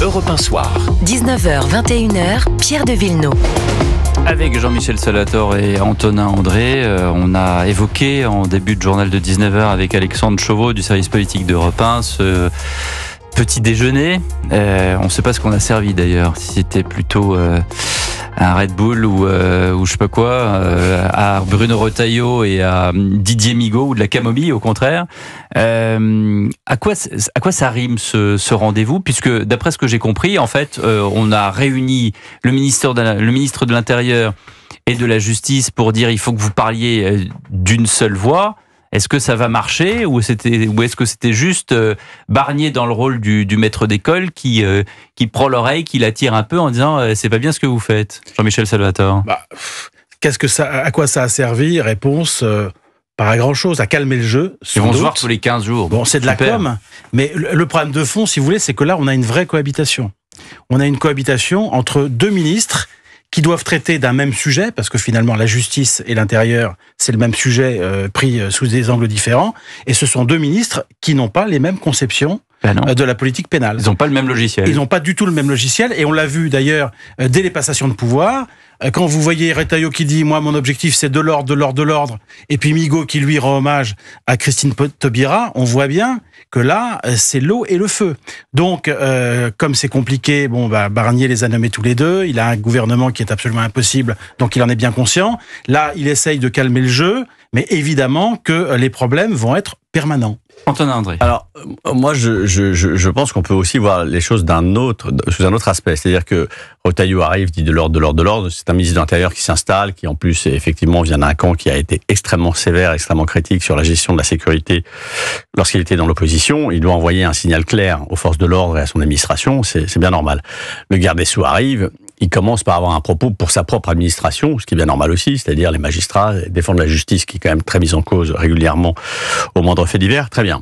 Europe 1 Soir. 19h, 21h, Pierre de Villeneuve. Avec Jean-Michel Salator et Antonin André, on a évoqué en début de journal de 19h avec Alexandre Chauveau du service politique d'Europe 1 ce petit déjeuner. On ne sait pas ce qu'on a servi d'ailleurs, si c'était plutôt un Red Bull ou je sais pas quoi, à Bruno Retailleau et à Didier Migaud ou de la camomille au contraire. À quoi ça rime ce rendez-vous, puisque d'après ce que j'ai compris, en fait, on a réuni le ministre de l'Intérieur et de la Justice pour dire il faut que vous parliez d'une seule voix. Est-ce que ça va marcher ou est-ce que c'était juste Barnier dans le rôle du maître d'école qui prend l'oreille, qui l'attire un peu en disant c'est pas bien ce que vous faites, Jean-Michel Salvatore? À quoi ça a servi? Réponse pas grand chose, à calmer le jeu. Ils vont se voir tous les 15 jours. Bon, c'est de la com, mais le problème de fond, si vous voulez, c'est que là, on a une vraie cohabitation. On a une cohabitation entre deux ministres qui doivent traiter d'un même sujet, parce que finalement la justice et l'intérieur, c'est le même sujet pris sous des angles différents, et ce sont deux ministres qui n'ont pas les mêmes conceptions de la politique pénale. Ils n'ont pas le même logiciel. Ils n'ont pas du tout le même logiciel, et on l'a vu d'ailleurs dès les passations de pouvoir. Quand vous voyez Retailleau qui dit « Moi, mon objectif, c'est de l'ordre », et puis Migaud qui, lui, rend hommage à Christine Taubira, on voit bien que là, c'est l'eau et le feu. Donc, comme c'est compliqué, Barnier les a nommés tous les deux, il a un gouvernement qui est absolument impossible, donc il en est bien conscient. Là, il essaye de calmer le jeu, mais évidemment que les problèmes vont être permanents. Antonin André. Alors, moi, je pense qu'on peut aussi voir les choses sous un autre aspect. C'est-à-dire que Retailleau arrive, dit de l'ordre. C'est un ministre de l'Intérieur qui s'installe, qui en plus, effectivement, vient d'un camp qui a été extrêmement sévère, extrêmement critique sur la gestion de la sécurité lorsqu'il était dans l'opposition. Il doit envoyer un signal clair aux forces de l'ordre et à son administration. C'est bien normal. Le garde des Sceaux arrive. Il commence par avoir un propos pour sa propre administration, ce qui est bien normal aussi, c'est-à-dire les magistrats, défendre la justice qui est quand même très mise en cause régulièrement au moindre fait divers. Très bien.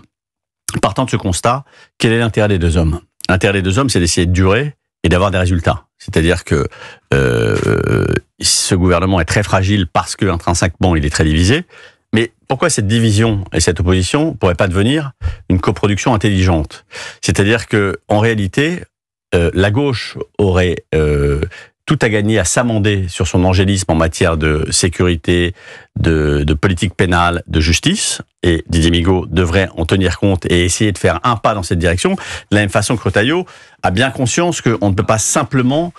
Partant de ce constat, quel est l'intérêt des deux hommes? L'intérêt des deux hommes, c'est d'essayer de durer et d'avoir des résultats. C'est-à-dire que ce gouvernement est très fragile parce que intrinsèquement il est très divisé. Mais pourquoi cette division et cette opposition ne pourraient pas devenir une coproduction intelligente? C'est-à-dire que en réalité, la gauche aurait tout à gagner à s'amender sur son angélisme en matière de sécurité, de politique pénale, de justice, et Didier Migaud devrait en tenir compte et essayer de faire un pas dans cette direction, de la même façon que Retailleau a bien conscience qu'on ne peut pas simplement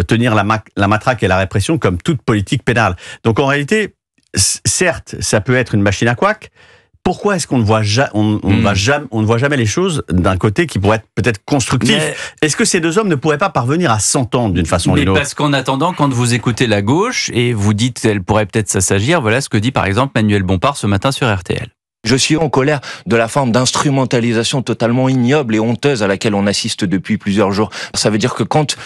tenir la matraque et la répression comme toute politique pénale. Donc en réalité, certes, ça peut être une machine à couac. Pourquoi est-ce qu'on ne voit jamais les choses d'un côté qui pourrait être peut-être constructif? Est-ce que ces deux hommes ne pourraient pas parvenir à s'entendre d'une façon ou d'une autre? Parce qu'en attendant, quand vous écoutez la gauche et vous dites qu'elle pourrait peut-être s'assagir, voilà ce que dit par exemple Manuel Bompard ce matin sur RTL. Je suis en colère de la forme d'instrumentalisation totalement ignoble et honteuse à laquelle on assiste depuis plusieurs jours. Ça veut dire que quand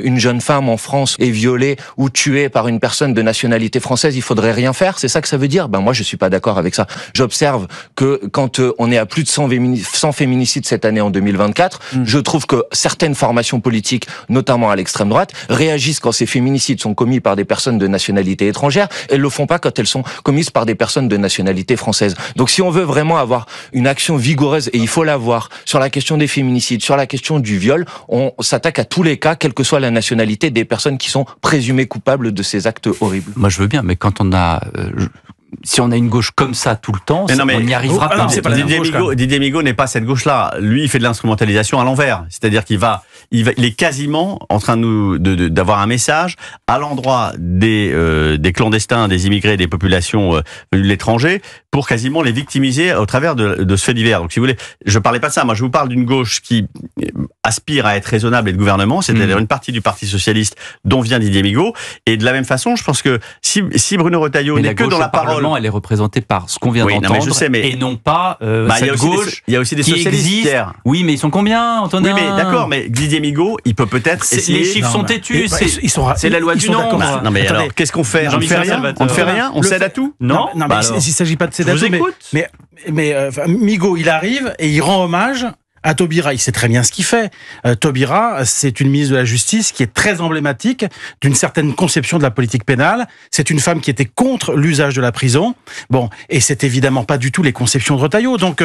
une jeune femme en France est violée ou tuée par une personne de nationalité française, il faudrait rien faire. C'est ça que ça veut dire? Moi, je suis pas d'accord avec ça. J'observe que quand on est à plus de 100 féminicides cette année en 2024, je trouve que certaines formations politiques, notamment à l'extrême droite, réagissent quand ces féminicides sont commis par des personnes de nationalité étrangère. Elles le font pas quand elles sont commises par des personnes de nationalité française. Donc si on veut vraiment avoir une action vigoureuse, et il faut l'avoir, sur la question des féminicides, sur la question du viol, on s'attaque à tous les cas, quelle que soit la nationalité des personnes qui sont présumées coupables de ces actes horribles. Moi je veux bien, mais quand on a... si on a une gauche comme ça tout le temps, on n'y arrivera pas. Didier Migaud n'est pas cette gauche-là. Lui, il fait de l'instrumentalisation à l'envers. C'est-à-dire qu'il est quasiment en train d'avoir un message à l'endroit des clandestins, des immigrés, des populations venues de l'étranger, pour quasiment les victimiser au travers de ce fait divers. Donc, si vous voulez, je parlais pas de ça. Moi, je vous parle d'une gauche qui aspire à être raisonnable et de gouvernement, c'est-à-dire une partie du Parti socialiste dont vient Didier Migaud. Et de la même façon, je pense que si Bruno Retailleau n'est que dans la parole, elle est représentée par ce qu'on vient d'entendre, et non pas cette gauche. Il y a aussi des socialistes existe. Oui, mais ils sont combien, Antonin? Oui, mais d'accord, mais Didier Migaud, il peut peut-être essayer... Les chiffres sont têtus, c'est la loi du nombre. Non, mais alors, qu'est-ce qu'on fait? On ne fait rien? On cède à tout? Non, mais il ne s'agit pas de céder à tout. Mais Migaud, il arrive et il rend hommage à Taubira, il sait très bien ce qu'il fait. Taubira, c'est une ministre de la Justice qui est très emblématique d'une certaine conception de la politique pénale. C'est une femme qui était contre l'usage de la prison. Bon, et c'est évidemment pas du tout les conceptions de Retailleau. Donc,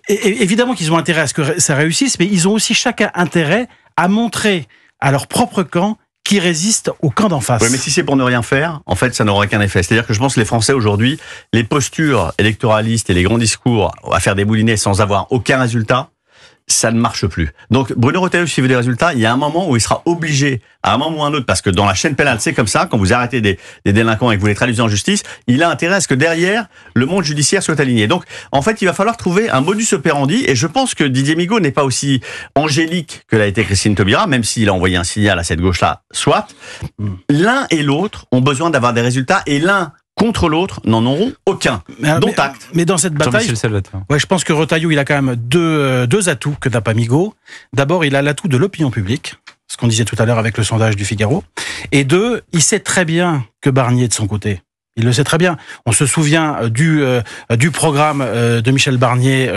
évidemment qu'ils ont intérêt à ce que ça réussisse, mais ils ont aussi chacun intérêt à montrer à leur propre camp qui résiste au camp d'en face. Oui, mais si c'est pour ne rien faire, en fait, ça n'aura aucun effet. C'est-à-dire que je pense que les Français aujourd'hui, les postures électoralistes et les grands discours à faire des boulinets sans avoir aucun résultat, ça ne marche plus. Donc, Bruno Retailleau, s'il veut des résultats, il y a un moment où il sera obligé, à un moment ou à un autre, parce que dans la chaîne pénale, c'est comme ça, quand vous arrêtez des délinquants et que vous les traduisez en justice, il a intérêt à ce que derrière, le monde judiciaire soit aligné. Donc, en fait, il va falloir trouver un modus operandi, et je pense que Didier Migaud n'est pas aussi angélique que l'a été Christine Taubira, même s'il a envoyé un signal à cette gauche-là, soit. L'un et l'autre ont besoin d'avoir des résultats, et l'un contre l'autre n'en auront aucun. Dont acte. Mais dans cette bataille, je pense que Retailleau, il a quand même deux atouts que n'a pas Migaud. D'abord, il a l'atout de l'opinion publique, ce qu'on disait tout à l'heure avec le sondage du Figaro. Et deux, il sait très bien que Barnier est de son côté. Il le sait très bien. On se souvient du programme de Michel Barnier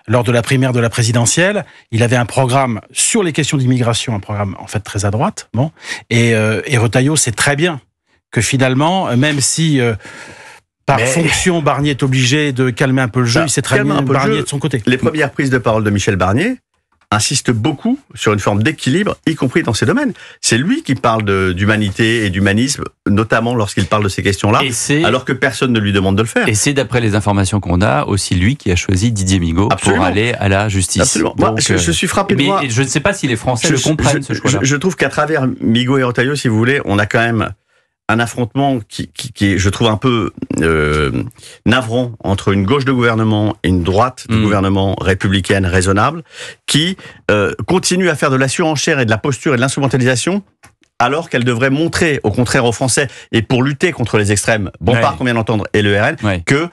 lors de la primaire de la présidentielle. Il avait un programme sur les questions d'immigration, un programme en fait très à droite. Bon, et Retailleau sait très bien que finalement, même si par fonction Barnier est obligé de calmer un peu le jeu, il sait très bien Barnier est de son côté. Les premières prises de parole de Michel Barnier insistent beaucoup sur une forme d'équilibre, y compris dans ces domaines. C'est lui qui parle d'humanité et d'humanisme, notamment lorsqu'il parle de ces questions-là, alors que personne ne lui demande de le faire. Et c'est, d'après les informations qu'on a, aussi lui qui a choisi Didier Migaud pour aller à la justice. Absolument. Moi, je suis frappé de voir. Je ne sais pas si les Français le comprennent, ce choix-là. Je trouve qu'à travers Migaud et Retailleau, si vous voulez, on a quand même un affrontement qui est, je trouve, un peu navrant entre une gauche de gouvernement et une droite de gouvernement républicaine raisonnable, qui continue à faire de la surenchère et de la posture et de l'instrumentalisation, alors qu'elle devrait montrer, au contraire aux Français, et pour lutter contre les extrêmes, Bompard, qu'on vient d'entendre, et le RN, que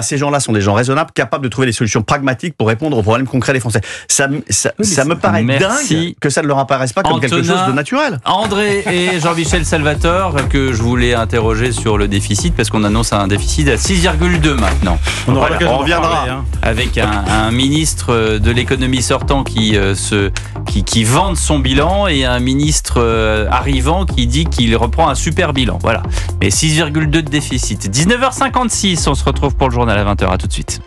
ces gens-là sont des gens raisonnables, capables de trouver des solutions pragmatiques pour répondre aux problèmes concrets des Français. Ça me paraît dingue que ça ne leur apparaisse pas comme quelque chose de naturel. André et Jean-Michel Salvatore, que je voulais interroger sur le déficit, parce qu'on annonce un déficit à 6,2 maintenant. On reviendra. Avec un ministre de l'économie sortant qui vante son bilan, et un ministre arrivant qui dit qu'il reprend un super bilan. Voilà. Et 6,2 de déficit. 19h56, on se retrouve pour le journal à 20h. À tout de suite.